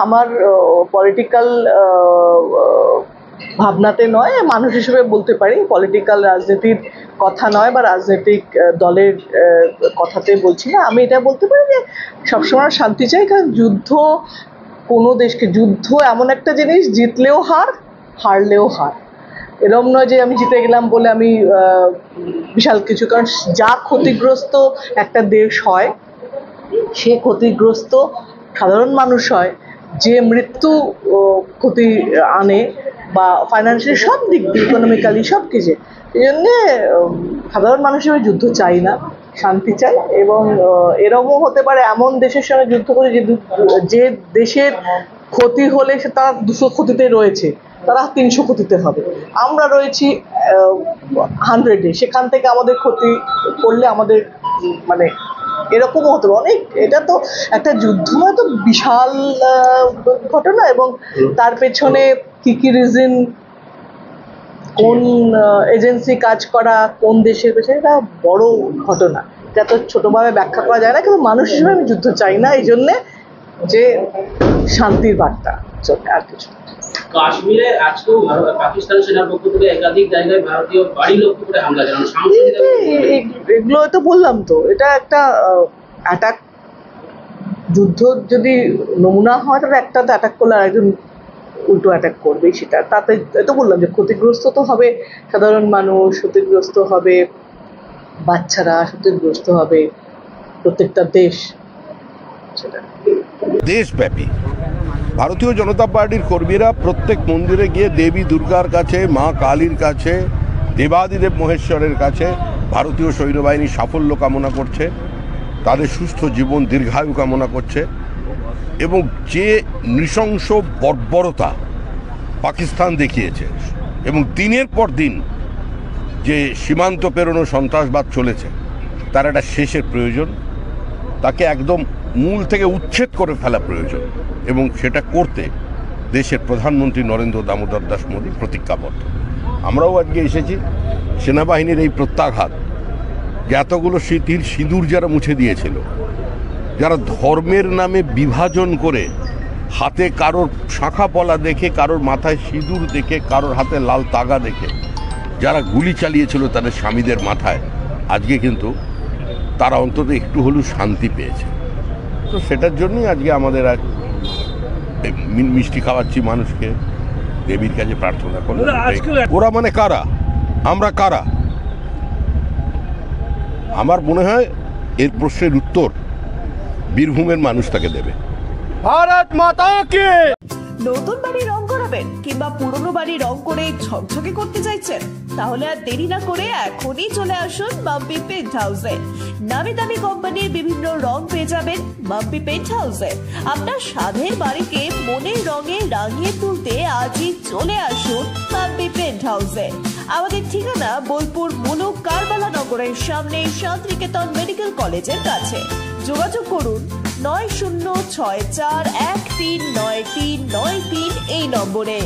আমার পলিটিক্যাল ভাবনাতে নয়, মানুষ হিসেবে বলতে পারি, পলিটিক্যাল রাজনীতির কথা নয় বা রাজনৈতিক দলের কথাতে বলছি না। আমি এটা বলতে পারি যে সবসময় শান্তি চাই, কারণ যুদ্ধ কোনো দেশকে, যুদ্ধ এমন একটা জিনিস, জিতলেও হার, হারলেও হার। এরম নয় যে আমি জিতে গেলাম বলে আমি বিশাল কিছু, কারণ যা ক্ষতিগ্রস্ত একটা দেশ হয়, সে ক্ষতিগ্রস্ত সাধারণ মানুষ হয়, যে মৃত্যু ক্ষতি আনে বা ফাইন্যান্সিয়ালি সব দিক দিয়ে, ইকোনমিক্যালি সব কিছু। এই জন্যে সাধারণ মানুষ হিসেবে যুদ্ধ চাই না, শান্তি চাই। এবং এরকমও হতে পারে এমন দেশের সঙ্গে যুদ্ধ করে যে দেশের ক্ষতি হলে সে তারা 200 ক্ষতিতে রয়েছে, তারা 300 ক্ষতিতে হবে। আমরা রয়েছি 100-এ, সেখান থেকে আমাদের ক্ষতি করলে আমাদের মানে এরকমও হতে পারে অনেক। এটা তো একটা যুদ্ধ নয়, তো বিশাল ঘটনা, এবং তার পেছনে কি কি রিজন, কোন এজেন্সি কাজ করা, কোন দেশের পেছনে, এটা বড় ঘটনা। এটা তো ছোটভাবে ব্যাখ্যা করা যায় না, কিন্তু মানুষ হিসেবে আমি যুদ্ধ চাই না, এই জন্যে যে শান্তির বার্তা চলে, আর কিছু। কাশ্মীরে আজকেও পাকিস্তান সেনার পক্ষ থেকে একাধিক জায়গায় ভারতীয় বাড়ি লক্ষ্য করে হামলা চালানো, এগুলো তো বললাম তো, এটা একটা অ্যাটাক। যুদ্ধ যদি নমুনা হয়, তাহলে একটা তো অ্যাটাক করলে আরেকজন উল্টো অ্যাটাক করবেই। সেটা তাতে তো বললাম যে ক্ষতিগ্রস্ত তো হবে সাধারণ মানুষ, ক্ষতিগ্রস্ত হবে বাচ্চারা, ক্ষতিগ্রস্ত হবে প্রত্যেকটা দেশ। সেটা দেশব্যাপী ভারতীয় জনতা পার্টির কর্মীরা প্রত্যেক মন্দিরে গিয়ে দেবী দুর্গার কাছে, মা কালীর কাছে, দেবাদিদেব মহেশ্বরের কাছে ভারতীয় সৈন্যবাহিনীর সাফল্য কামনা করছে, তাদের সুস্থ জীবন দীর্ঘায়ু কামনা করছে। এবং যে নৃশংস বর্বরতা পাকিস্তান দেখিয়েছে এবং দিনের পর দিন যে সীমান্ত পেরোনো সন্ত্রাসবাদ চলেছে, তার একটা শেষের প্রয়োজন। তাকে একদম মূল থেকে উচ্ছেদ করে ফেলা প্রয়োজন, এবং সেটা করতে দেশের প্রধানমন্ত্রী নরেন্দ্র দামোদর দাস মোদী প্রতিজ্ঞাবদ্ধ। আমরাও আজকে এসেছি। সেনাবাহিনীর এই প্রত্যাঘাত, যে এতগুলো সিঁদুর যারা মুছে দিয়েছিল, যারা ধর্মের নামে বিভাজন করে, হাতে কারোর শাঁখা পলা দেখে, কারোর মাথায় সিঁদুর দেখে, কারোর হাতে লাল তাগা দেখে যারা গুলি চালিয়েছিল তাদের স্বামীদের মাথায়, আজকে কিন্তু তারা অন্তত একটু হলেও শান্তি পেয়েছে। তো সেটার জন্যই আজকে আমাদের মিষ্টি খাওয়াচ্ছি মানুষকে, দেবীর কাছে প্রার্থনা করলে। ওরা মানে কারা, আমরা কারা? আমার মনে হয় এর প্রশ্নের উত্তর বীরভূমের মানুষ তাকে দেবে। ভারত মাতা কি। নতুন বাড়ি রং করাবেন কিংবা পুরনো বাড়ি রং করে ঝকঝকে করতে চাইছেন? তাহলে আর দেরি না করে এখনই চলে আসুন মাম্পি পেন্ট হাউসে। নামি দামি কোম্পানির বিভিন্ন রং পেয়ে যাবেন মাম্পি পেন্ট হাউসে। আপনার স্বাদের বাড়িকে মনের রঙে রাঙিয়ে তুলতে আজই চলে আসুন মাম্পি পেন্ট হাউসে। আমাদের ঠিকানা বোলপুর মুলুক কারবালা নগরের সামনে শান্তিনিকেতন মেডিকেল কলেজের কাছে। যোগাযোগ করুন 9064139393 এই নম্বরে।